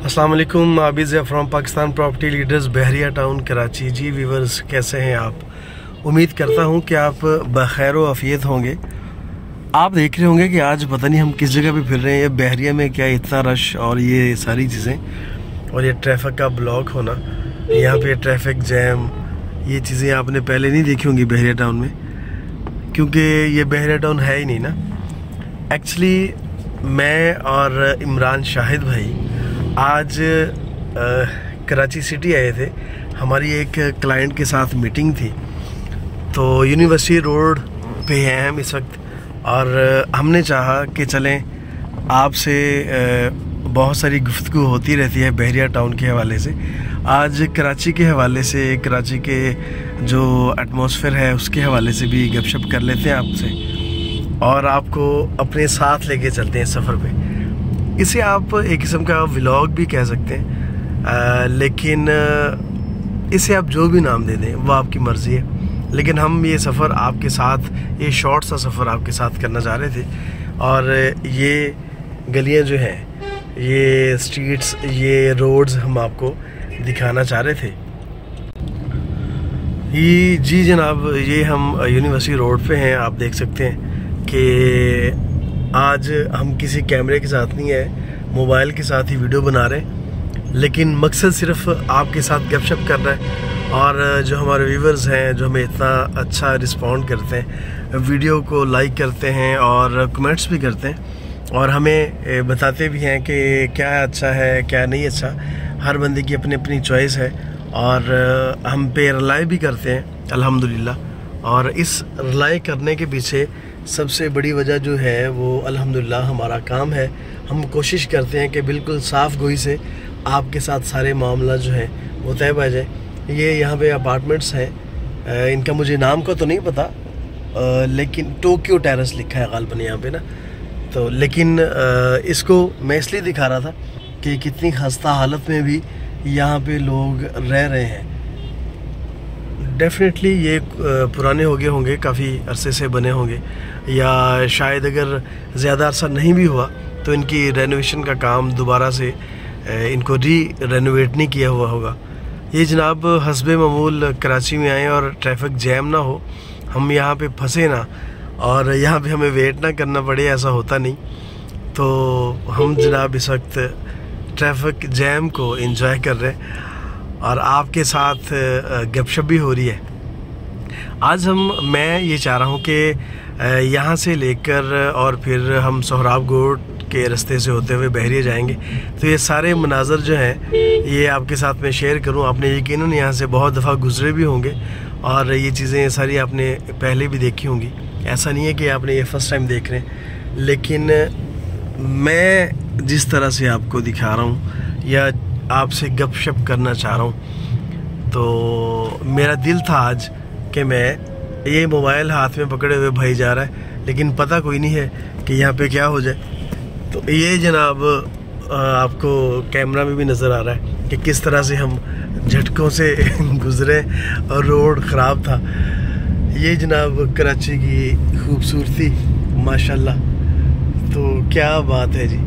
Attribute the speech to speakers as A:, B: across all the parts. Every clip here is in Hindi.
A: अस्सलाम वालेकुम, Abid from Pakistan property leaders, Bahria town Karachi. जी व्यूवर्स, कैसे हैं आप? उम्मीद करता हूं कि आप बखैर व आफियत होंगे। आप देख रहे होंगे कि आज पता नहीं हम किस जगह पे फिर रहे हैं। ये बहरिया में क्या इतना रश और ये सारी चीज़ें और ये ट्रैफिक का ब्लॉक होना, यहाँ पे ट्रैफिक जैम, ये चीज़ें आपने पहले नहीं देखी होंगी बहरिया टाउन में, क्योंकि ये बहरिया टाउन है ही नहीं ना। एक्चुअली मैं और इमरान शाहिद भाई आज कराची सिटी आए थे। हमारी एक क्लाइंट के साथ मीटिंग थी, तो यूनिवर्सिटी रोड पे हैं हम इस वक्त, और हमने चाहा कि चलें आपसे बहुत सारी गुफ्तगू होती रहती है बहरिया टाउन के हवाले से। आज कराची के हवाले से, कराची के जो एटमॉस्फेयर है उसके हवाले से भी गपशप कर लेते हैं आपसे, और आपको अपने साथ लेके चलते हैं सफ़र पे। इसे आप एक किस्म का व्लॉग भी कह सकते हैं, लेकिन इसे आप जो भी नाम दे दें वो आपकी मर्ज़ी है। लेकिन हम ये सफ़र आपके साथ, ये शॉर्ट सा सफ़र आपके साथ करना चाह रहे थे, और ये गलियां जो हैं, ये स्ट्रीट्स, ये रोड्स हम आपको दिखाना चाह रहे थे। ये जी जनाब, ये हम यूनिवर्सिटी रोड पे हैं। आप देख सकते हैं कि आज हम किसी कैमरे के साथ नहीं है, मोबाइल के साथ ही वीडियो बना रहे हैं, लेकिन मकसद सिर्फ आपके साथ गपशप करना है। और जो हमारे व्यूवर्स हैं, जो हमें इतना अच्छा रिस्पॉन्ड करते हैं, वीडियो को लाइक करते हैं और कमेंट्स भी करते हैं, और हमें बताते भी हैं कि क्या अच्छा है क्या नहीं अच्छा। हर बंदे की अपनी अपनी चॉइस है, और हम पे रिलाई भी करते हैं अल्हम्दुलिल्लाह। और इस रिलाई करने के पीछे सबसे बड़ी वजह जो है वो अल्हम्दुलिल्लाह हमारा काम है। हम कोशिश करते हैं कि बिल्कुल साफ़ गोई से आपके साथ सारे मामला जो है वो तय पा जाए। ये यहाँ पे अपार्टमेंट्स हैं, इनका मुझे नाम का तो नहीं पता, लेकिन टोक्यो टेरेस लिखा है गालबन यहाँ पे ना। तो लेकिन इसको मैं इसलिए दिखा रहा था कि कितनी खस्ता हालत में भी यहाँ पे लोग रह रहे हैं। डेफिनेटली ये पुराने हो गए होंगे, काफ़ी अरसे से बने होंगे, या शायद अगर ज़्यादा अरसा नहीं भी हुआ तो इनकी रेनोवेशन का काम दोबारा से इनको रेनोवेट नहीं किया हुआ होगा। ये जनाब हस्बे मामूल कराची में आए और ट्रैफिक जैम ना हो, हम यहाँ पे फंसे ना, और यहाँ पे हमें वेट ना करना पड़े, ऐसा होता नहीं। तो हम जनाब इस वक्त ट्रैफिक जैम को एंजॉय कर रहे हैं, और आपके साथ गपशप भी हो रही है। आज मैं ये चाह रहा हूँ कि यहाँ से लेकर और फिर हम सोहराब गोट के रास्ते से होते हुए बहरिया जाएंगे, तो ये सारे मनाजर जो हैं ये आपके साथ मैं शेयर करूँ। आपने यकीनन यहाँ से बहुत दफ़ा गुजरे भी होंगे, और ये चीज़ें सारी आपने पहले भी देखी होंगी। ऐसा नहीं है कि आपने ये फ़र्स्ट टाइम देख रहे हैं, लेकिन मैं जिस तरह से आपको दिखा रहा हूँ या आपसे गपशप करना चाह रहा हूँ, तो मेरा दिल था आज कि मैं, ये मोबाइल हाथ में पकड़े हुए भाई जा रहा है, लेकिन पता कोई नहीं है कि यहाँ पे क्या हो जाए। तो ये जनाब आपको कैमरा में भी नज़र आ रहा है कि किस तरह से हम झटकों से गुजरे और रोड ख़राब था। ये जनाब कराची की खूबसूरती माशाल्लाह, तो क्या बात है जी।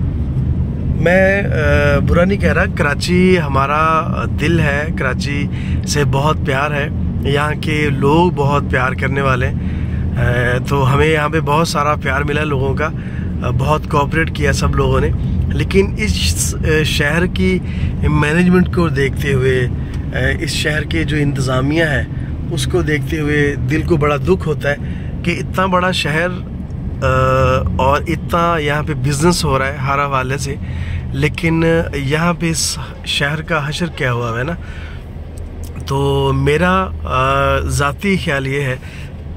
A: मैं बुरा नहीं कह रहा, कराची हमारा दिल है, कराची से बहुत प्यार है, यहाँ के लोग बहुत प्यार करने वाले हैं। तो हमें यहाँ पे बहुत सारा प्यार मिला लोगों का, बहुत कोऑपरेट किया सब लोगों ने। लेकिन इस शहर की मैनेजमेंट को देखते हुए, इस शहर के जो इंतज़ामिया है उसको देखते हुए दिल को बड़ा दुख होता है कि इतना बड़ा शहर और इतना यहाँ पे बिज़नेस हो रहा है हर हवाले से, लेकिन यहाँ पे इस शहर का हशर क्या हुआ है ना। तो मेरा ज़ाती ख्याल ये है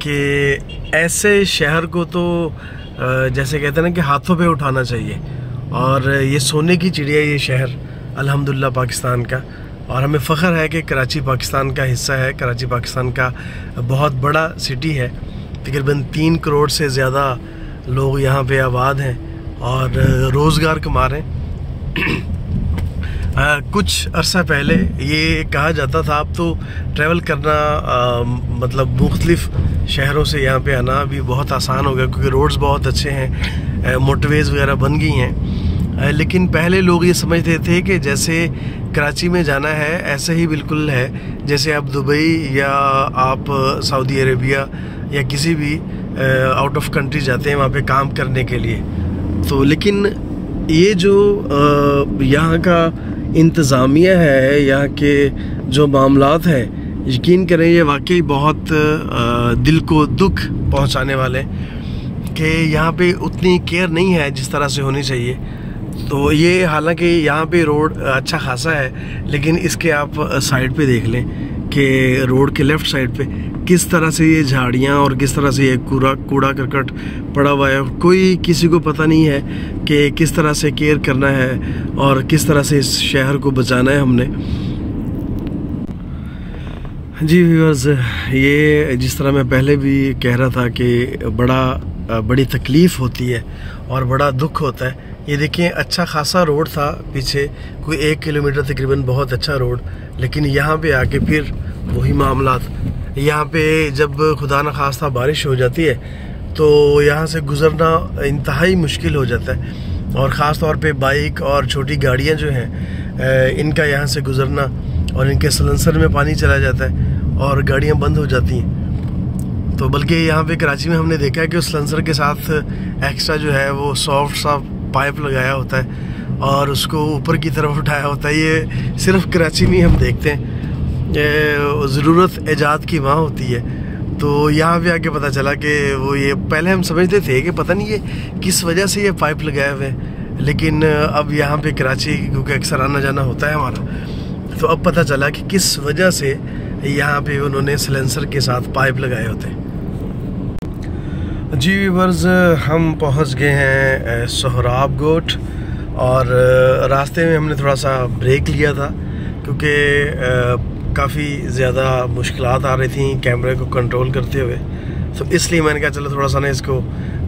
A: कि ऐसे शहर को तो जैसे कहते हैं ना कि हाथों पे उठाना चाहिए, और ये सोने की चिड़िया ये शहर अल्हम्दुलिल्लाह पाकिस्तान का, और हमें फ़ख्र है कि कराची पाकिस्तान का हिस्सा है। कराची पाकिस्तान का बहुत बड़ा सिटी है, तकरीबन 3 करोड़ से ज़्यादा लोग यहाँ पे आबाद हैं और रोज़गार कमा रहे हैं। कुछ अरसा पहले ये कहा जाता था अब तो ट्रैवल करना मतलब मुख्तलिफ़ शहरों से यहाँ पे आना भी बहुत आसान हो गया, क्योंकि रोड्स बहुत अच्छे हैं, मोटरवेज़ वगैरह बन गई हैं। लेकिन पहले लोग ये समझते थे कि जैसे कराची में जाना है ऐसे ही बिल्कुल है जैसे आप दुबई या आप सऊदी अरेबिया या किसी भी आउट ऑफ कंट्री जाते हैं वहाँ पे काम करने के लिए। तो लेकिन ये जो यहाँ का इंतज़ामिया है, यहाँ के जो मामलात हैं, यकीन करें ये वाकई बहुत दिल को दुख पहुँचाने वाले कि यहाँ पे उतनी केयर नहीं है जिस तरह से होनी चाहिए। तो ये हालांकि यहाँ पे रोड अच्छा खासा है, लेकिन इसके आप साइड पे देख लें कि रोड के लेफ़्ट साइड पे किस तरह से ये झाड़ियाँ और किस तरह से ये कूड़ा करकट पड़ा हुआ है। कोई किसी को पता नहीं है कि किस तरह से केयर करना है और किस तरह से इस शहर को बचाना है हमने। जी व्यूअर्स, ये जिस तरह मैं पहले भी कह रहा था कि बड़ी तकलीफ़ होती है और बड़ा दुख होता है। ये देखिए अच्छा खासा रोड था पीछे, कोई 1 किलोमीटर तकरीबन, बहुत अच्छा रोड, लेकिन यहाँ पे आके फिर वही मामलात। यहाँ पे जब खुदा न खास्ता बारिश हो जाती है तो यहाँ से गुज़रना इंतहाई मुश्किल हो जाता है, और ख़ास तौर पे बाइक और छोटी गाड़ियाँ जो हैं इनका यहाँ से गुज़रना, और इनके सलेंसर में पानी चला जाता है और गाड़ियाँ बंद हो जाती हैं। तो बल्कि यहाँ पे कराची में हमने देखा है कि उस सलेंसर के साथ एक्स्ट्रा जो है वो सॉफ्ट सा पाइप लगाया होता है और उसको ऊपर की तरफ उठाया होता है। ये सिर्फ कराची में हम देखते हैं, ज़रूरत ईजाद की वहाँ होती है। तो यहाँ पे आके पता चला कि वो ये पहले हम समझते थे कि पता नहीं ये किस वजह से ये पाइप लगाए हुए हैं, लेकिन अब यहाँ पे कराची क्योंकि अक्सर आना जाना होता है हमारा, तो अब पता चला कि किस वजह से यहाँ पे उन्होंने सिलेंसर के साथ पाइप लगाए होते हैं। जी व्यूअर्स, हम पहुँच गए हैं सोहराब गोट, और रास्ते में हमने थोड़ा सा ब्रेक लिया था क्योंकि काफ़ी ज़्यादा मुश्किलात आ रही थी कैमरे को कंट्रोल करते हुए। तो इसलिए मैंने कहा चलो थोड़ा सा ना इसको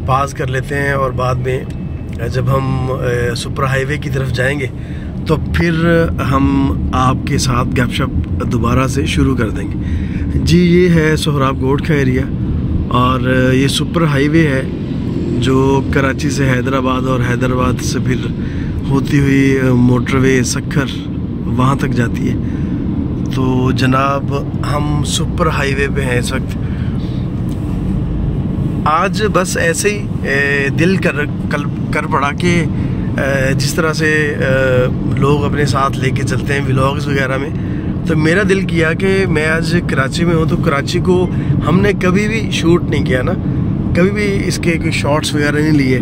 A: पास कर लेते हैं, और बाद में जब हम सुपर हाईवे की तरफ जाएंगे तो फिर हम आपके साथ गपशप दोबारा से शुरू कर देंगे। जी ये है सोहराब गोट का एरिया, और ये सुपर हाईवे है जो कराची से हैदराबाद और हैदराबाद से फिर होती हुई मोटरवे सक्खर वहाँ तक जाती है। तो जनाब हम सुपर हाईवे पे हैं इस वक्त। आज बस ऐसे ही दिल कर पड़ा कि जिस तरह से लोग अपने साथ लेके चलते हैं व्लॉग्स वगैरह में, तो मेरा दिल किया कि मैं आज कराची में हूँ तो कराची को हमने कभी भी शूट नहीं किया ना, कभी भी इसके कोई शॉट्स वगैरह नहीं लिए,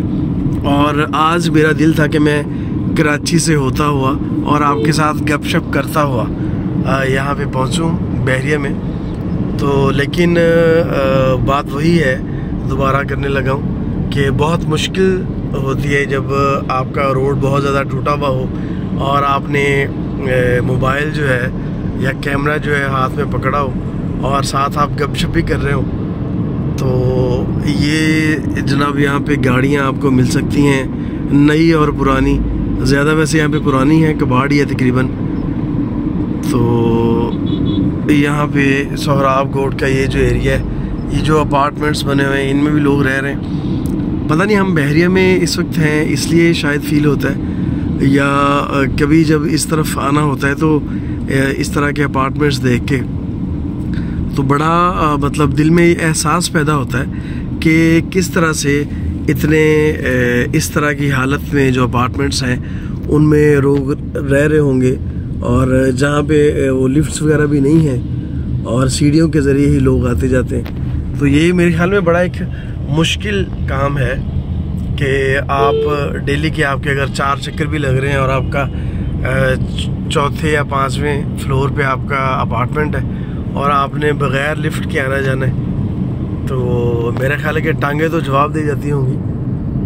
A: और आज मेरा दिल था कि मैं कराची से होता हुआ और आपके साथ गपशप करता हुआ यहाँ पे पहुँचूँ बहरिया में। तो लेकिन बात वही है, दोबारा करने लगा हूँ कि बहुत मुश्किल होती है जब आपका रोड बहुत ज़्यादा टूटा हुआ हो और आपने मोबाइल जो है या कैमरा जो है हाथ में पकड़ा हो और साथ आप गपशप भी कर रहे हो। तो ये जनाब यहाँ पे गाड़ियाँ आपको मिल सकती हैं, नई और पुरानी, ज़्यादा वैसे यहाँ पे पुरानी है, कबाड़ ही है तकरीबन। तो यहाँ पे सोहराब गोट का ये जो एरिया है, ये जो अपार्टमेंट्स बने हुए हैं इनमें भी लोग रह रहे हैं। पता नहीं हम बहरिया में इस वक्त हैं इसलिए शायद फील होता है, या कभी जब इस तरफ आना होता है तो इस तरह के अपार्टमेंट्स देख के तो बड़ा मतलब दिल में एहसास पैदा होता है कि किस तरह से इतने इस तरह की हालत में जो अपार्टमेंट्स हैं उनमें लोग रह रहे होंगे, और जहाँ पे वो लिफ्ट्स वगैरह भी नहीं हैं और सीढ़ियों के ज़रिए ही लोग आते जाते हैं। तो ये मेरे ख्याल में बड़ा एक मुश्किल काम है कि आप डेली के आपके अगर 4 चक्कर भी लग रहे हैं और आपका चौथे या 5वें फ्लोर पे आपका अपार्टमेंट है और आपने बग़ैर लिफ्ट के आना जाना है, तो मेरा ख्याल है कि टांगें तो जवाब दे जाती होंगी।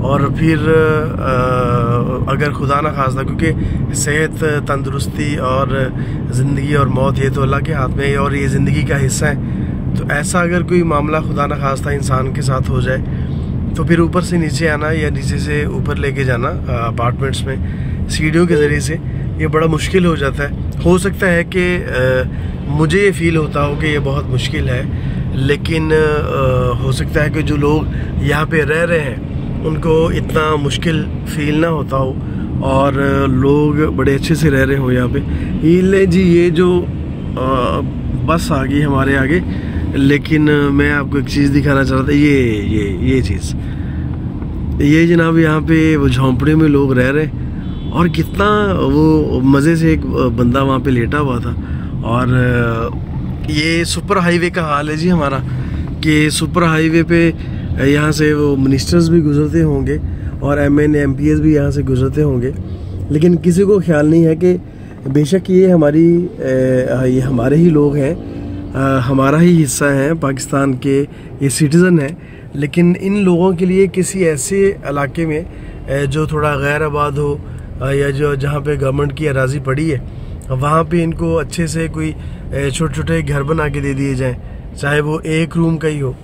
A: और फिर अगर खुदा ना खास्ता, क्योंकि सेहत, तंदुरुस्ती और ज़िंदगी और मौत ये तो अल्लाह के हाथ में है और ये ज़िंदगी का हिस्सा है, तो ऐसा अगर कोई मामला खुदा ना खास्ता इंसान के साथ हो जाए तो फिर ऊपर से नीचे आना या नीचे से ऊपर लेके जाना अपार्टमेंट्स में सीढ़ियों के ज़रिए से, ये बड़ा मुश्किल हो जाता है। हो सकता है कि मुझे ये फ़ील होता हो कि ये बहुत मुश्किल है, लेकिन हो सकता है कि जो लोग यहाँ पे रह रहे हैं उनको इतना मुश्किल फ़ील ना होता हो और लोग बड़े अच्छे से रह रहे हो यहाँ पे। ये ले जी, ये जो बस आ गई हमारे आगे, लेकिन मैं आपको एक चीज़ दिखाना चाह रहा था। ये चीज़, ये जनाब यहाँ पे वो झोंपड़े में लोग रह रहे, और कितना वो मज़े से एक बंदा वहाँ पे लेटा हुआ था। और ये सुपर हाईवे का हाल है जी हमारा, कि सुपर हाईवे पे यहाँ से वो मिनिस्टर्स भी गुजरते होंगे और MN MPs भी यहाँ से गुजरते होंगे, लेकिन किसी को ख्याल नहीं है कि बेशक ये हमारे ही लोग हैं, हमारा ही हिस्सा है, पाकिस्तान के ये सिटीज़न हैं, लेकिन इन लोगों के लिए किसी ऐसे इलाके में जो थोड़ा गैर आबाद हो या जो जहाँ पे गवर्नमेंट की अराज़ी पड़ी है, वहाँ पे इनको अच्छे से कोई छोटे छोटे घर बना के दे दिए जाएँ, चाहे वो एक रूम का ही हो,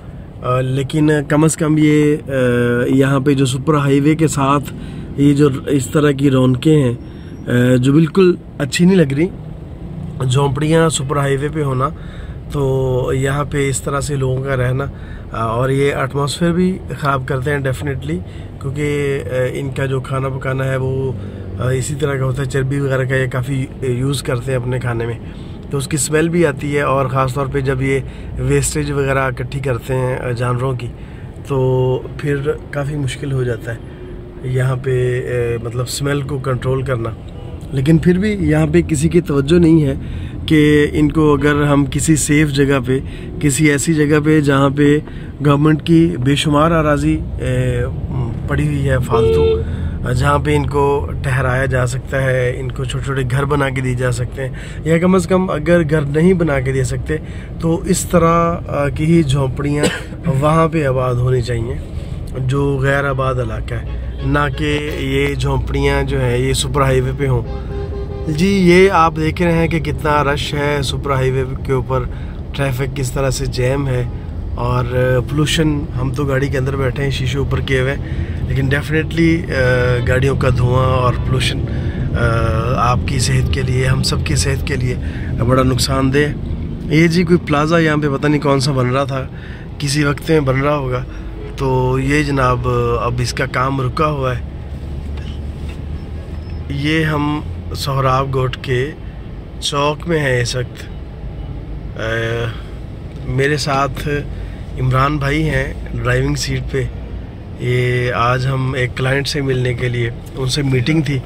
A: लेकिन कम से कम ये यहाँ पे जो सुपर हाईवे के साथ ये जो इस तरह की रौनकें हैं जो बिल्कुल अच्छी नहीं लग रही, झोंपड़ियाँ सुपर हाईवे पे होना, तो यहाँ पे इस तरह से लोगों का रहना, और ये एटमॉस्फेयर भी ख़राब करते हैं डेफिनेटली, क्योंकि इनका जो खाना पकाना है वो इसी तरह का होता है, चर्बी वगैरह का ये काफ़ी यूज़ करते हैं अपने खाने में, तो उसकी स्मेल भी आती है। और ख़ास तौर पे जब ये वेस्टेज वगैरह इकट्ठी करते हैं जानवरों की, तो फिर काफ़ी मुश्किल हो जाता है यहाँ पे मतलब स्मेल को कंट्रोल करना। लेकिन फिर भी यहाँ पे किसी की तवज्जो नहीं है कि इनको अगर हम किसी सेफ़ जगह पे, किसी ऐसी जगह पे जहाँ पे गवर्नमेंट की बेशुमार अराज़ी पड़ी हुई है फालतू, जहाँ पे इनको ठहराया जा सकता है, इनको छोटे छोटे घर बना के दिए जा सकते हैं, या कम से कम अगर घर नहीं बना के दे सकते तो इस तरह की ही झोंपड़ियाँ वहाँ पे आबाद होनी चाहिए जो गैर आबाद इलाका है, ना कि ये झोंपड़ियाँ जो हैं ये सुपर हाईवे पे हों। जी ये आप देख रहे हैं कि कितना रश है सुपर हाईवे के ऊपर, ट्रैफिक किस तरह से जैम है, और पोल्यूशन, हम तो गाड़ी के अंदर बैठे हैं, शीशे ऊपर किए हुए, लेकिन डेफिनेटली गाड़ियों का धुआं और पोल्यूशन आपकी सेहत के लिए, हम सब की सेहत के लिए बड़ा नुकसानदेह। ये जी कोई प्लाज़ा यहाँ पे पता नहीं कौन सा बन रहा था, किसी वक्त में बन रहा होगा, तो ये जनाब अब इसका काम रुका हुआ है। ये हम सोहराब गोट के चौक में हैं इस वक्त। मेरे साथ इमरान भाई हैं ड्राइविंग सीट पे। ये आज हम एक क्लाइंट से मिलने के लिए, उनसे मीटिंग थी,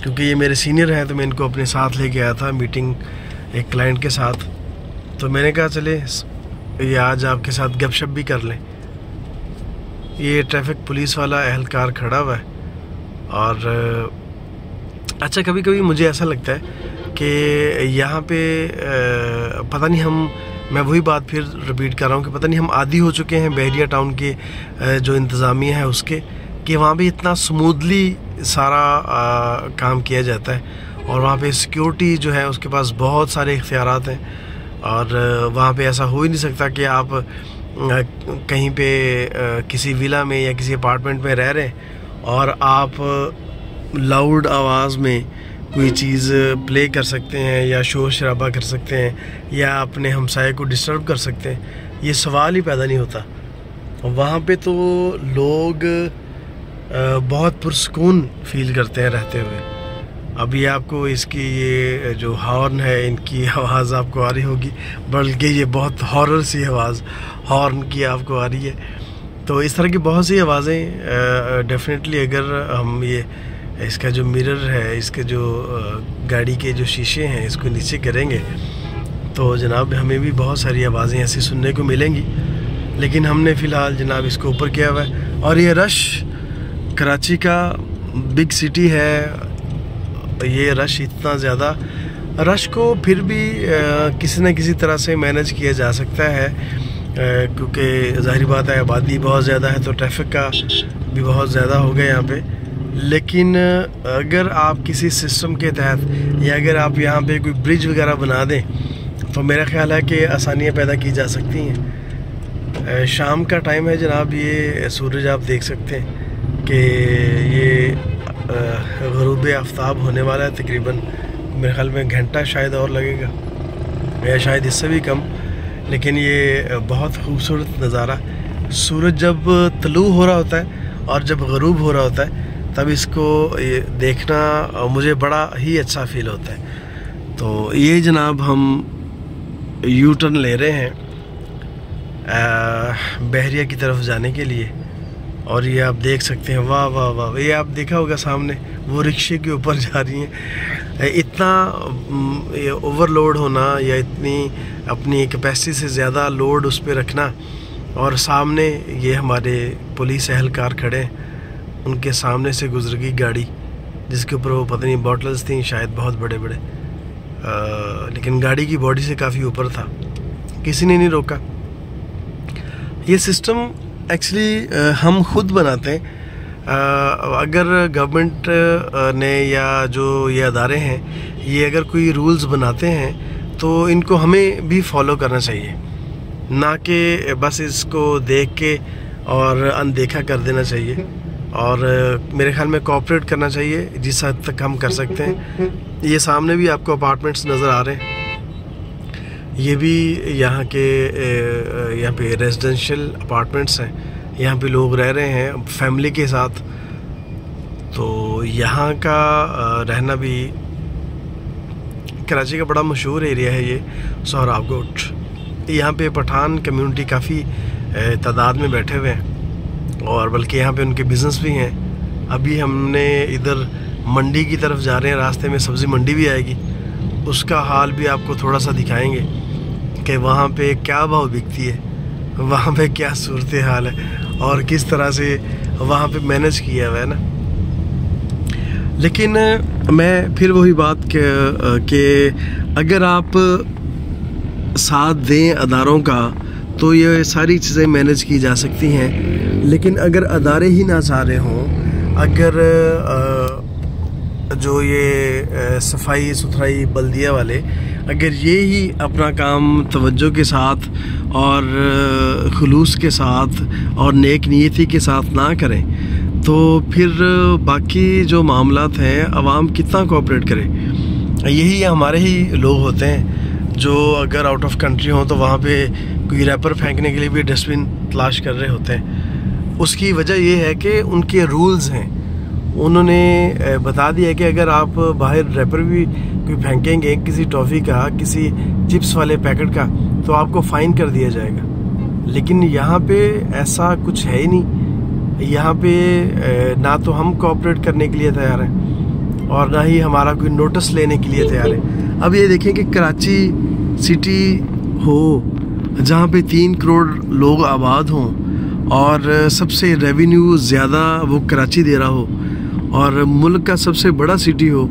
A: क्योंकि ये मेरे सीनियर हैं तो मैं इनको अपने साथ लेके आया था मीटिंग एक क्लाइंट के साथ। तो मैंने कहा चले ये आज आपके साथ गपशप भी कर लें। ये ट्रैफिक पुलिस वाला एहलकार खड़ा हुआ है, और अच्छा कभी कभी मुझे ऐसा लगता है कि यहाँ पे पता नहीं मैं वही बात फिर रिपीट कर रहा हूँ कि पता नहीं हम आदी हो चुके हैं बहरिया टाउन के जो इंतज़ामिया है उसके, कि वहाँ पे इतना स्मूथली सारा काम किया जाता है, और वहाँ पे सिक्योरिटी जो है उसके पास बहुत सारे इख्तियारात हैं, और वहाँ पे ऐसा हो ही नहीं सकता कि आप कहीं पे किसी विला में या किसी अपार्टमेंट में रह रहे हैं और आप लाउड आवाज़ में कोई चीज़ प्ले कर सकते हैं या शोर शराबा कर सकते हैं या अपने हमसाये को डिस्टर्ब कर सकते हैं, ये सवाल ही पैदा नहीं होता। वहाँ पे तो लोग बहुत पुरसकून फील करते हैं रहते हुए। अभी आपको इसकी ये जो हॉर्न है इनकी आवाज़ आपको आ रही होगी, बल्कि ये बहुत हॉरर सी आवाज़ हॉर्न की आपको आ रही है। तो इस तरह की बहुत सी आवाज़ें डेफिनेटली अगर हम ये इसका जो मिरर है, इसके जो गाड़ी के जो शीशे हैं इसको नीचे करेंगे तो जनाब हमें भी बहुत सारी आवाज़ें ऐसी सुनने को मिलेंगी, लेकिन हमने फ़िलहाल जनाब इसको ऊपर किया हुआ है। और ये रश कराची का बिग सिटी है, ये रश इतना ज़्यादा, रश को फिर भी किसी न किसी तरह से मैनेज किया जा सकता है, क्योंकि ज़ाहिर बात है आबादी बहुत ज़्यादा है तो ट्रैफिक का भी बहुत ज़्यादा हो गया यहाँ पे। लेकिन अगर आप किसी सिस्टम के तहत या अगर आप यहाँ पे कोई ब्रिज वगैरह बना दें तो मेरा ख्याल है कि आसानियाँ पैदा की जा सकती हैं। शाम का टाइम है जनाब, ये सूरज आप देख सकते हैं कि ये ग़ुरूब आफ्ताब होने वाला है, तकरीबन मेरे ख्याल में घंटा शायद और लगेगा या शायद इससे भी कम, लेकिन ये बहुत खूबसूरत नज़ारा। सूरज जब तलू हो रहा होता है और जब ग़रूब हो रहा होता है तब इसको देखना मुझे बड़ा ही अच्छा फील होता है। तो ये जनाब हम यू टर्न ले रहे हैं बहरिया की तरफ जाने के लिए, और ये आप देख सकते हैं, वाह वाह वाह, ये आप देखा होगा सामने वो रिक्शे के ऊपर जा रही हैं। इतना ये ओवरलोड होना या इतनी अपनी कैपेसिटी से ज़्यादा लोड उस पर रखना, और सामने ये हमारे पुलिस एहलकार खड़े हैं, उनके सामने से गुजर गई गाड़ी जिसके ऊपर वो पता नहीं बॉटल्स थी शायद बहुत बड़े बड़े, लेकिन गाड़ी की बॉडी से काफ़ी ऊपर था, किसी ने नहीं रोका। ये सिस्टम एक्चुअली हम खुद बनाते हैं। अगर गवर्नमेंट ने या जो ये अदारे हैं ये अगर कोई रूल्स बनाते हैं तो इनको हमें भी फॉलो करना चाहिए, ना कि बस इसको देख के और अनदेखा कर देना चाहिए। और मेरे ख्याल में कोऑपरेट करना चाहिए जिस हद तक हम कर सकते हैं। ये सामने भी आपको अपार्टमेंट्स नज़र आ रहे हैं, ये भी यहाँ पे रेजिडेंशियल अपार्टमेंट्स हैं, यहाँ पे लोग रह रहे हैं फैमिली के साथ। तो यहाँ का रहना भी, कराची का बड़ा मशहूर एरिया है ये सोहराब गोट। यहाँ पे पठान कम्युनिटी काफ़ी तादाद में बैठे हुए हैं, और बल्कि यहाँ पे उनके बिज़नेस भी हैं। अभी हमने इधर मंडी की तरफ जा रहे हैं, रास्ते में सब्ज़ी मंडी भी आएगी, उसका हाल भी आपको थोड़ा सा दिखाएंगे कि वहाँ पे क्या भाव बिकती है, वहाँ पे क्या सूरत हाल है और किस तरह से वहाँ पे मैनेज किया हुआ है ना। लेकिन मैं फिर वही बात कि अगर आप साथ दें अदारों का तो ये सारी चीज़ें मैनेज की जा सकती हैं। लेकिन अगर अदारे ही ना चाह रहे हों, अगर जो ये सफाई सुथराई बल्दिया वाले अगर ये ही अपना काम तवज्जो के साथ और खुलूस के साथ और नेक नीयती के साथ ना करें तो फिर बाकी जो मामलात हैं अवाम कितना कोऑपरेट करे। यही हमारे ही लोग होते हैं जो अगर आउट ऑफ कंट्री हों तो वहाँ पे कोई रैपर फेंकने के लिए भी डस्टबिन तलाश कर रहे होते हैं। उसकी वजह ये है कि उनके रूल्स हैं, उन्होंने बता दिया कि अगर आप बाहर रैपर भी कोई फेंकेंगे किसी टॉफ़ी का, किसी चिप्स वाले पैकेट का, तो आपको फ़ाइन कर दिया जाएगा। लेकिन यहाँ पे ऐसा कुछ है ही नहीं। यहाँ पे ना तो हम कोऑपरेट करने के लिए तैयार हैं और ना ही हमारा कोई नोटिस लेने के लिए तैयार है। अब ये देखें कि कराची सिटी हो जहाँ पे 3 करोड़ लोग आबाद हों और सबसे रेवेन्यू ज़्यादा वो कराची दे रहा हो और मुल्क का सबसे बड़ा सिटी हो,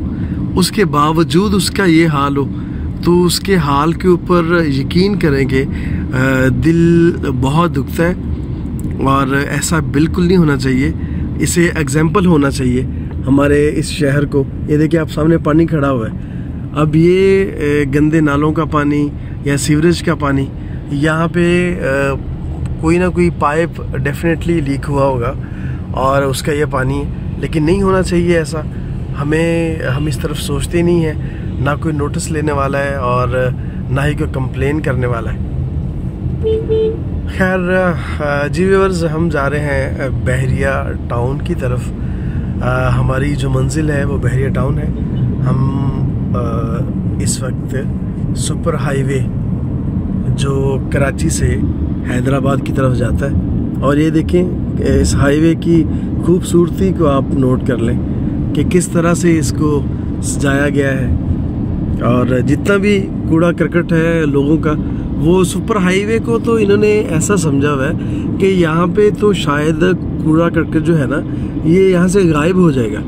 A: उसके बावजूद उसका ये हाल हो, तो उसके हाल के ऊपर यकीन करेंगे दिल बहुत दुखता है। और ऐसा बिल्कुल नहीं होना चाहिए, इसे एग्जाम्पल होना चाहिए हमारे इस शहर को। ये देखिए आप सामने पानी खड़ा हुआ है। अब ये गंदे नालों का पानी या सीवरेज का पानी, यहाँ पे कोई ना कोई पाइप डेफिनेटली लीक हुआ होगा और उसका ये पानी, लेकिन नहीं होना चाहिए ऐसा। हम इस तरफ सोचते नहीं हैं, ना कोई नोटिस लेने वाला है और ना ही कोई कंप्लेन करने वाला है। खैर जी व्यूअर्स, हम जा रहे हैं बहरिया टाउन की तरफ। हमारी जो मंजिल है वो बहरिया टाउन है। हम इस वक्त सुपर हाईवे जो कराची से हैदराबाद की तरफ जाता है, और ये देखें इस हाईवे की खूबसूरती को आप नोट कर लें कि किस तरह से इसको सजाया गया है। और जितना भी कूड़ा करकट है लोगों का, वो सुपर हाईवे को तो इन्होंने ऐसा समझा हुआ है कि यहाँ पे तो शायद कूड़ा करकट जो है ना ये यहाँ से गायब हो जाएगा।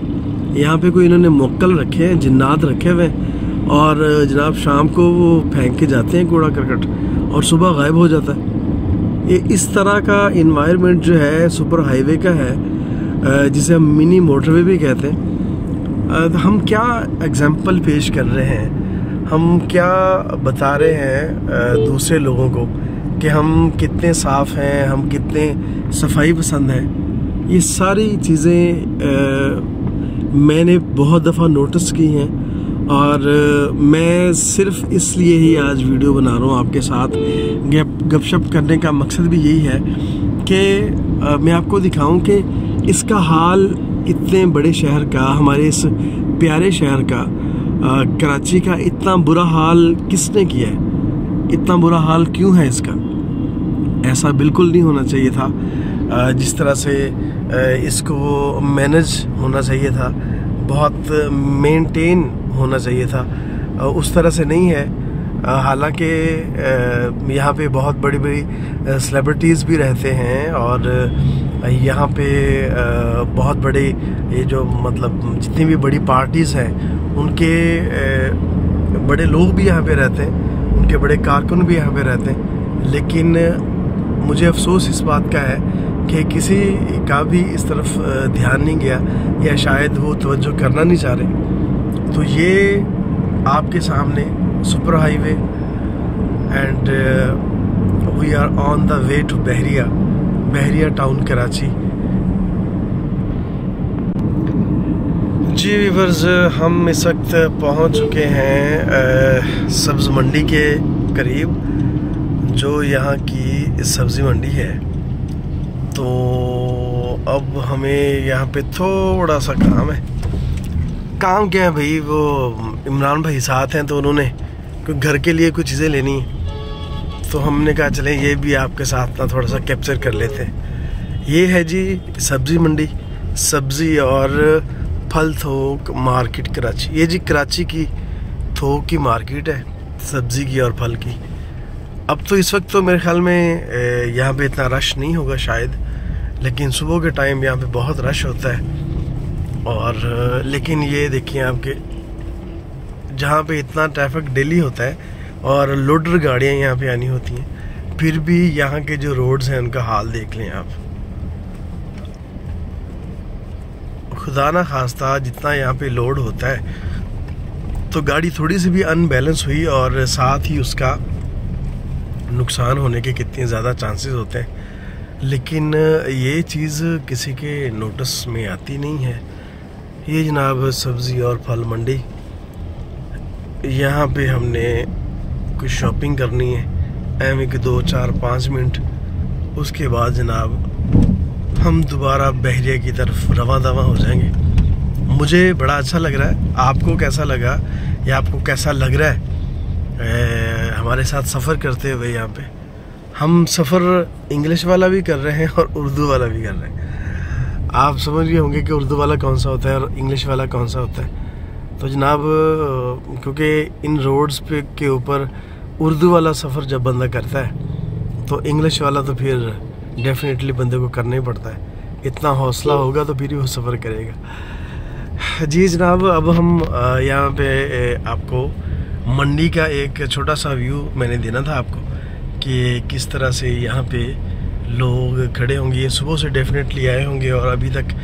A: यहाँ पे कोई इन्होंने मोक्कल रखे हैं, जिन्नात रखे हुए हैं, और जनाब शाम को वो फेंक के जाते हैं कूड़ा करकट और सुबह गायब हो जाता है। ये इस तरह का इन्वायरमेंट जो है सुपर हाईवे का है, जिसे हम मिनी मोटरवे भी कहते हैं। हम क्या एग्जाम्पल पेश कर रहे हैं, हम क्या बता रहे हैं दूसरे लोगों को कि हम कितने साफ़ हैं, हम कितने सफाई पसंद हैं। ये सारी चीज़ें मैंने बहुत दफ़ा नोटिस की हैं और मैं सिर्फ इसलिए ही आज वीडियो बना रहा हूँ आपके साथ। गपशप करने का मकसद भी यही है कि मैं आपको दिखाऊं कि इसका हाल इतने बड़े शहर का, हमारे इस प्यारे शहर का, कराची का इतना बुरा हाल किसने किया है? इतना बुरा हाल क्यों है इसका? ऐसा बिल्कुल नहीं होना चाहिए था। जिस तरह से इसको मैनेज होना चाहिए था, बहुत मेंटेन होना चाहिए था, उस तरह से नहीं है। हालांकि यहाँ पे बहुत बड़ी बड़ी सेलिब्रिटीज़ भी रहते हैं और यहाँ पे बहुत बड़े ये जो मतलब जितनी भी बड़ी पार्टीज़ हैं उनके बड़े लोग भी यहाँ पे रहते हैं, उनके बड़े कारकुन भी यहाँ पे रहते हैं। लेकिन मुझे अफसोस इस बात का है कि किसी का भी इस तरफ ध्यान नहीं गया, या शायद वो तवज्जो करना नहीं चाह रहे। तो ये आपके सामने super highway and we are on the way to Bahria town Karachi. जी व्यूअर्स, हम इस वक्त पहुंच चुके हैं सब्ज़ मंडी के करीब, जो यहाँ की सब्ज़ी मंडी है। तो अब हमें यहाँ पे थोड़ा सा काम है। काम क्या है भाई, वो इमरान भाई साथ हैं तो उन्होंने घर के लिए कुछ चीज़ें लेनी है, तो हमने कहा चले ये भी आपके साथ ना थोड़ा सा कैप्चर कर लेते हैं। ये है जी सब्ज़ी मंडी, सब्ज़ी और फल थोक मार्केट कराची। ये जी कराची की थोक की मार्केट है, सब्ज़ी की और फल की। अब तो इस वक्त तो मेरे ख्याल में यहाँ पे इतना रश नहीं होगा शायद, लेकिन सुबह के टाइम यहाँ पे बहुत रश होता है। और लेकिन ये देखिए आपके जहाँ पे इतना ट्रैफिक डेली होता है और लोडर गाड़ियाँ यहाँ पे आनी होती हैं, फिर भी यहाँ के जो रोड्स हैं उनका हाल देख लें आप। खुदा ना खास्ता जितना यहाँ पे लोड होता है तो गाड़ी थोड़ी सी भी अनबैलेंस हुई और साथ ही उसका नुकसान होने के कितने ज़्यादा चांसेस होते हैं। लेकिन ये चीज़ किसी के नोटिस में आती नहीं है। ये जनाब सब्ज़ी और फल मंडी, यहाँ पे हमने कुछ शॉपिंग करनी है, एम के 2, 4, 5 मिनट, उसके बाद जनाब हम दोबारा बहरिया की तरफ रवां दवा हो जाएंगे। मुझे बड़ा अच्छा लग रहा है, आपको कैसा लगा या आपको कैसा लग रहा है हमारे साथ सफ़र करते हुए? यहाँ पे हम सफ़र इंग्लिश वाला भी कर रहे हैं और उर्दू वाला भी कर रहे हैं। आप समझ गए होंगे कि उर्दू वाला कौन सा होता है और इंग्लिश वाला कौन सा होता है। तो जनाब क्योंकि इन रोड्स पे के ऊपर उर्दू वाला सफ़र जब बंदा करता है तो इंग्लिश वाला तो फिर डेफिनेटली बंदे को करना ही पड़ता है। इतना हौसला होगा तो फिर ही वो सफ़र करेगा। जी जनाब, अब हम यहाँ पे आपको मंडी का एक छोटा सा व्यू मैंने देना था आपको कि किस तरह से यहाँ पे लोग खड़े होंगे। ये सुबह से डेफिनेटली आए होंगे और अभी तक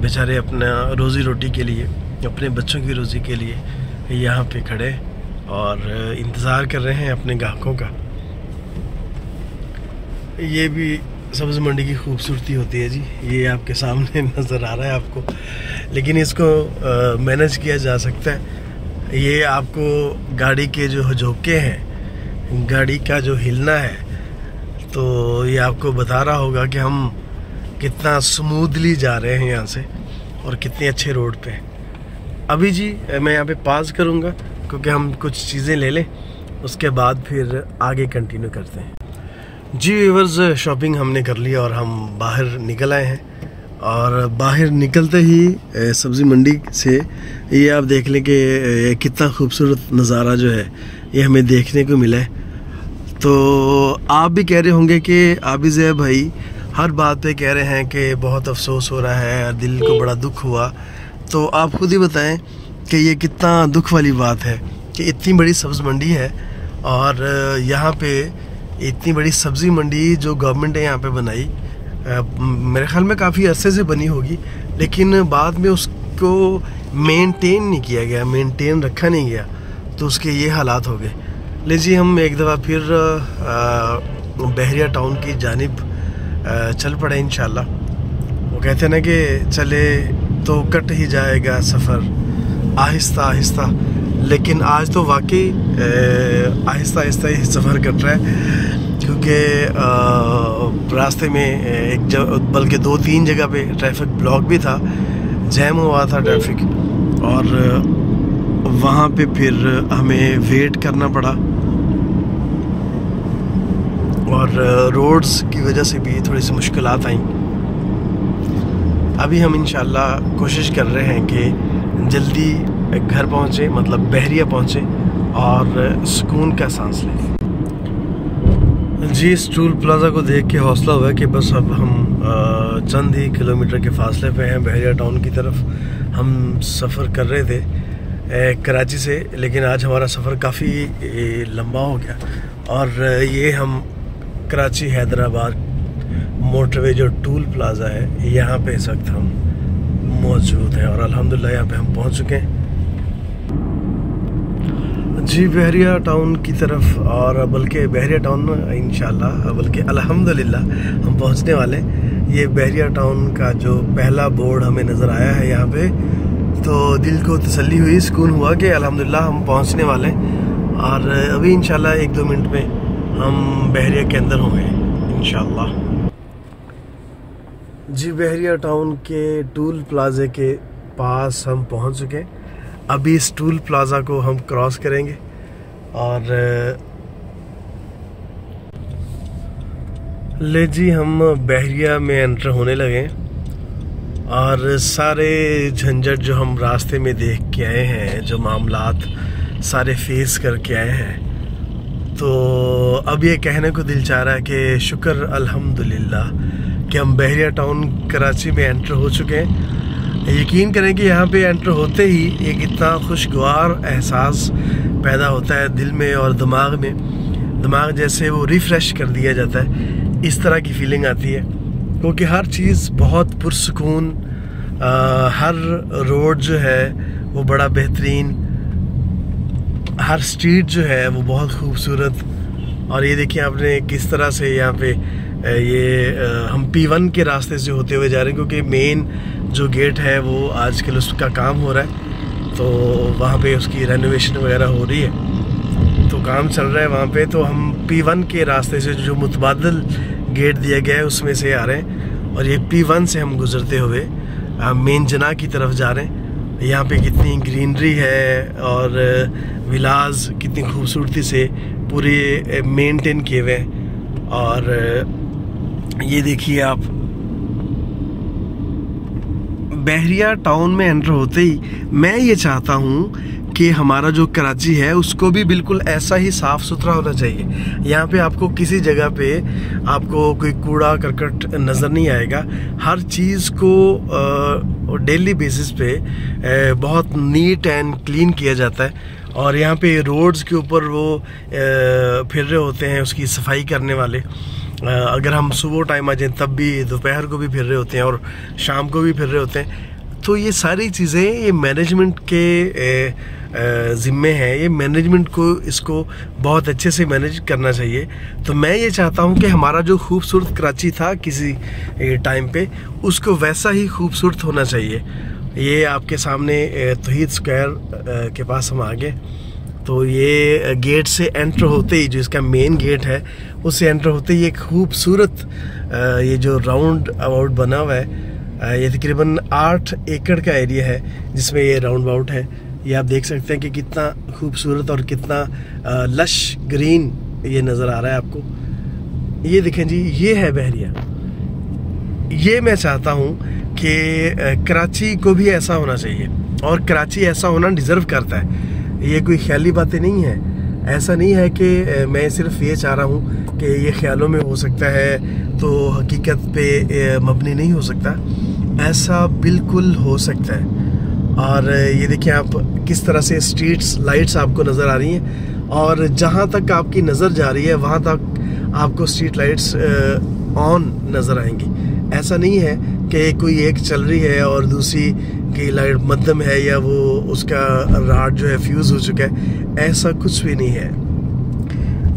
A: बेचारे अपना रोज़ी रोटी के लिए, अपने बच्चों की रोज़ी के लिए यहाँ पे खड़े और इंतज़ार कर रहे हैं अपने ग्राहकों का। ये भी सब्ज़ी मंडी की खूबसूरती होती है जी, ये आपके सामने नज़र आ रहा है आपको, लेकिन इसको मैनेज किया जा सकता है। ये आपको गाड़ी के जो झोंके हैं, गाड़ी का जो हिलना है, तो ये आपको बता रहा होगा कि हम कितना स्मूथली जा रहे हैं यहाँ से और कितने अच्छे रोड पे हैं। अभी जी मैं यहाँ पे पास करूँगा क्योंकि हम कुछ चीज़ें ले लें, उसके बाद फिर आगे कंटिन्यू करते हैं। जी व्यूअर्स, शॉपिंग हमने कर ली और हम बाहर निकल आए हैं। और बाहर निकलते ही सब्ज़ी मंडी से ये आप देख लें कि कितना खूबसूरत नज़ारा जो है ये हमें देखने को मिला है। तो आप भी कह रहे होंगे कि आबिज़ भाई हर बात पे कह रहे हैं कि बहुत अफसोस हो रहा है, दिल को बड़ा दुख हुआ। तो आप खुद ही बताएं कि ये कितना दुख वाली बात है कि इतनी बड़ी सब्ज़ी मंडी है और यहाँ पे इतनी बड़ी सब्ज़ी मंडी जो गवर्नमेंट ने यहाँ पे बनाई, मेरे ख्याल में काफ़ी अरसे से बनी होगी, लेकिन बाद में उसको मेंटेन नहीं किया गया, मेंटेन रखा नहीं गया, तो उसके ये हालात हो गए। ले जी हम एक दफ़ा फिर बहरिया टाउन की जानिब चल पड़े इंशाल्लाह। वो कहते हैं ना कि चले तो कट ही जाएगा सफ़र आहिस्ता आहिस्ता, लेकिन आज तो वाकई आहिस्ता आहिस्ता ही सफ़र कट रहा है क्योंकि रास्ते में बल्कि 2-3 जगह पे ट्रैफिक ब्लॉक भी था। जैम हुआ था ट्रैफिक, और वहाँ पे फिर हमें वेट करना पड़ा, और रोड्स की वजह से भी थोड़ी सी मुश्किलात आई। अभी हम इंशाल्लाह कोशिश कर रहे हैं कि जल्दी घर पहुँचे, मतलब बहरिया पहुँचे और सुकून का सांस लें। जी, इस टोल प्लाज़ा को देख के हौसला हुआ कि बस अब हम चंद ही किलोमीटर के फासले पे हैं बहरिया टाउन की तरफ। हम सफ़र कर रहे थे कराची से, लेकिन आज हमारा सफ़र काफ़ी लंबा हो गया, और ये हम कराची हैदराबाद मोटरवे जो टोल प्लाज़ा है यहाँ पे इस वक्त हम मौजूद हैं, और अल्हम्दुलिल्लाह यहाँ पे हम पहुँच चुके हैं जी बहरिया टाउन की तरफ। और बल्कि बहरिया टाउन इंशाल्लाह, बल्कि अल्हम्दुलिल्लाह हम पहुँचने वाले। ये बहरिया टाउन का जो पहला बोर्ड हमें नज़र आया है यहाँ पे, तो दिल को तसल्ली हुई, सुकून हुआ कि अल्हम्दुलिल्लाह हम पहुँचने वाले। और अभी इंशाल्लाह 1-2 मिनट में हम बहरिया के अंदर होंगे इंशाल्लाह। जी, बहरिया टाउन के टोल प्लाज़े के पास हम पहुँच चुके हैं। अभी इस टोल प्लाज़ा को हम क्रॉस करेंगे, और ले जी हम बहरिया में एंटर होने लगे। और सारे झंझट जो हम रास्ते में देख के आए हैं, जो मामलात सारे फेस करके आए हैं, तो अब ये कहने को दिल चाह रहा है कि शुक्र अल्हम्दुलिल्लाह कि हम बहरिया टाउन कराची में एंटर हो चुके हैं। यकीन करें कि यहाँ पे एंटर होते ही एक इतना खुशगवार एहसास पैदा होता है दिल में और दिमाग में, दिमाग जैसे वो रिफ़्रेश कर दिया जाता है, इस तरह की फीलिंग आती है। क्योंकि हर चीज़ बहुत पुरसुकून, हर रोड जो है वो बड़ा बेहतरीन, हर स्ट्रीट जो है वो बहुत खूबसूरत। और ये देखिए आपने किस तरह से यहाँ पे हम P1 के रास्ते से होते हुए जा रहे हैं, क्योंकि मेन जो गेट है वो आजकल उसका काम हो रहा है, तो वहाँ पे उसकी रेनोवेशन वगैरह हो रही है, तो काम चल रहा है वहाँ पे। तो हम P1 के रास्ते से जो मुतबादल गेट दिया गया है उसमें से आ रहे हैं, और ये P1 से हम गुजरते हुए मेन जना की तरफ जा रहे हैं। यहाँ पे कितनी ग्रीनरी है, और विलाज कितनी खूबसूरती से पूरे मेंटेन किए हुए हैं। और ये देखिए आप, बहरिया टाउन में एंटर होते ही मैं ये चाहता हूँ कि हमारा जो कराची है उसको भी बिल्कुल ऐसा ही साफ़ सुथरा होना चाहिए। यहाँ पे आपको किसी जगह पे आपको कोई कूड़ा करकट नज़र नहीं आएगा। हर चीज़ को डेली बेसिस पे बहुत नीट एंड क्लीन किया जाता है। और यहाँ पे रोड्स के ऊपर वो फिर रहे होते हैं उसकी सफाई करने वाले। अगर हम सुबह टाइम आ जाएं तब भी, दोपहर को भी फिर रहे होते हैं और शाम को भी फिर रहे होते हैं। तो ये सारी चीज़ें ये मैनेजमेंट के ज़िम्मे हैं, ये मैनेजमेंट को इसको बहुत अच्छे से मैनेज करना चाहिए। तो मैं ये चाहता हूँ कि हमारा जो खूबसूरत कराची था किसी टाइम पे, उसको वैसा ही खूबसूरत होना चाहिए। ये आपके सामने तौहीद स्क्वायर के पास हम आ गए। तो ये गेट से एंटर होते ही, जो इसका मेन गेट है, उससे एंटर होते ही एक खूबसूरत ये जो राउंड अबाउट बना हुआ है, ये तकरीबन 8 एकड़ का एरिया है जिसमें ये राउंड अबाउट है। ये आप देख सकते हैं कि कितना खूबसूरत और कितना लश ग्रीन ये नज़र आ रहा है आपको। ये देखें जी, ये है बहरिया। ये मैं चाहता हूँ कि कराची को भी ऐसा होना चाहिए, और कराची ऐसा होना डिज़र्व करता है। ये कोई ख्याली बातें नहीं है, ऐसा नहीं है कि मैं सिर्फ ये चाह रहा हूँ कि ये ख्यालों में हो सकता है तो हकीकत पे मबनी नहीं हो सकता। ऐसा बिल्कुल हो सकता है। और ये देखिए आप किस तरह से स्ट्रीट्स लाइट्स आपको नज़र आ रही हैं, और जहाँ तक आपकी नज़र जा रही है वहाँ तक आपको स्ट्रीट लाइट्स ऑन नज़र आएंगी। ऐसा नहीं है कि कोई एक चल रही है और दूसरी की लाइट मध्यम है, या वो उसका राड जो है फ्यूज़ हो चुका है, ऐसा कुछ भी नहीं है।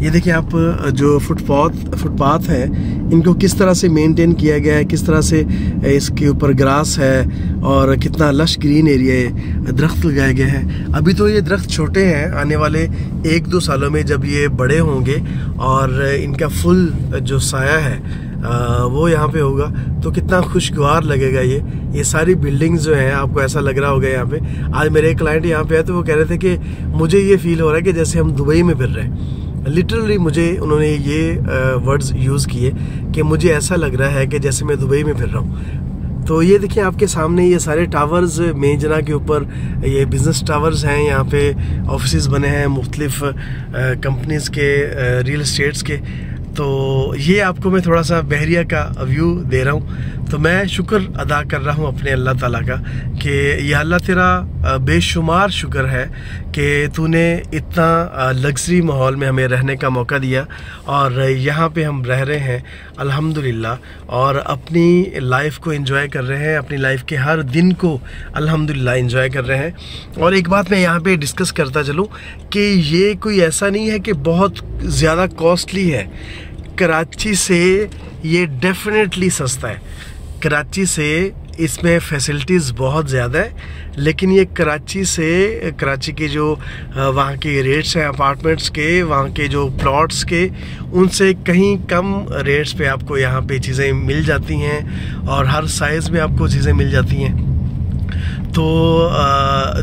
A: ये देखिए आप जो फुटपाथ है, इनको किस तरह से मेंटेन किया गया है, किस तरह से इसके ऊपर ग्रास है और कितना लश ग्रीन एरिया है, दरख्त लगाए गए हैं। अभी तो ये दरख्त छोटे हैं, आने वाले 1-2 सालों में जब ये बड़े होंगे और इनका फुल जो साया है वो यहाँ पे होगा तो कितना खुशगवार लगेगा। ये सारी बिल्डिंग्स जो हैं, आपको ऐसा लग रहा होगा यहाँ पे। आज मेरे एक क्लाइंट यहाँ पे है तो वो कह रहे थे कि मुझे ये फील हो रहा है कि जैसे हम दुबई में फिर रहे हैं। लिटरली मुझे उन्होंने ये वर्ड्स यूज़ किए कि मुझे ऐसा लग रहा है कि जैसे मैं दुबई में फिर रहा हूँ। तो ये देखिए आपके सामने ये सारे टावर्स मेंजना के ऊपर, ये बिजनेस टावर्स हैं, यहाँ पे ऑफिसेज बने हैं मुख्तलिफ कंपनीज के, रियल एस्टेट्स के। तो ये आपको मैं थोड़ा सा बहरिया का व्यू दे रहा हूँ। तो मैं शुक्र अदा कर रहा हूँ अपने अल्लाह ताला का कि या अल्लाह तेरा बेशुमार शुक्र है कि तूने इतना लग्जरी माहौल में हमें रहने का मौका दिया और यहाँ पे हम रह रहे हैं अल्हम्दुलिल्लाह, और अपनी लाइफ को एंजॉय कर रहे हैं, अपनी लाइफ के हर दिन को अल्हम्दुलिल्लाह एंजॉय कर रहे हैं। और एक बात मैं यहाँ पे डिस्कस करता चलूँ कि ये कोई ऐसा नहीं है कि बहुत ज़्यादा कॉस्टली है। कराची से ये डेफिनेटली सस्ता है। कराची से इसमें फैसिलिटीज़ बहुत ज़्यादा है, लेकिन ये कराची के जो वहाँ के रेट्स हैं अपार्टमेंट्स के, वहाँ के जो प्लॉट्स के, उनसे कहीं कम रेट्स पे आपको यहाँ पे चीज़ें मिल जाती हैं और हर साइज़ में आपको चीज़ें मिल जाती हैं। तो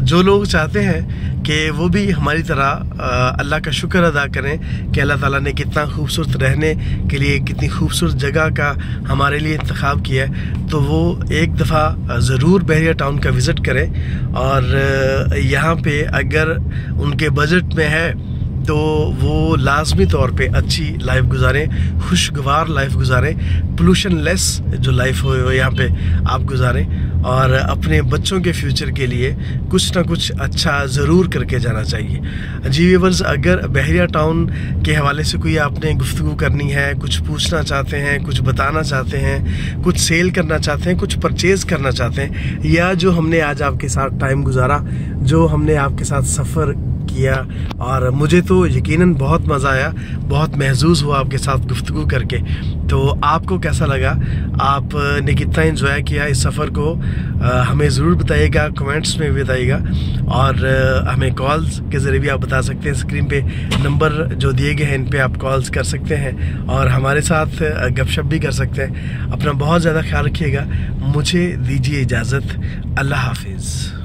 A: जो लोग चाहते हैं कि वो भी हमारी तरह अल्लाह का शुक्र अदा करें कि अल्लाह ताला ने कितना खूबसूरत रहने के लिए, कितनी खूबसूरत जगह का हमारे लिए इंतखाब किया है, तो वो एक दफ़ा ज़रूर बहरिया टाउन का विज़िट करें। और यहाँ पे अगर उनके बजट में है तो वो लाजमी तौर पे अच्छी लाइफ गुजारें, खुशगवार लाइफ गुजारें, पोल्यूशन लेस जो लाइफ हो यहाँ पे आप गुजारें, और अपने बच्चों के फ्यूचर के लिए कुछ ना कुछ अच्छा ज़रूर करके जाना चाहिए। जी व्यूअर्स, अगर बहरिया टाउन के हवाले से कोई आपने गुफ्तगू करनी है, कुछ पूछना चाहते हैं, कुछ बताना चाहते हैं, कुछ सेल करना चाहते हैं, कुछ परचेज़ करना चाहते हैं, या जो हमने आज आपके साथ टाइम गुजारा, जो हमने आपके साथ सफ़र किया, और मुझे तो यकीनन बहुत मज़ा आया, बहुत महसूस हुआ आपके साथ गुफ्तगू करके। तो आपको कैसा लगा, आपने कितना एंजॉय किया इस सफ़र को, हमें ज़रूर बताइएगा, कमेंट्स में भी बताइएगा, और हमें कॉल्स के ज़रिए भी आप बता सकते हैं। स्क्रीन पे नंबर जो दिए गए हैं इन पे आप कॉल्स कर सकते हैं और हमारे साथ गपशप भी कर सकते हैं। अपना बहुत ज़्यादा ख्याल रखिएगा। मुझे दीजिए इजाज़त। अल्लाह हाफिज़।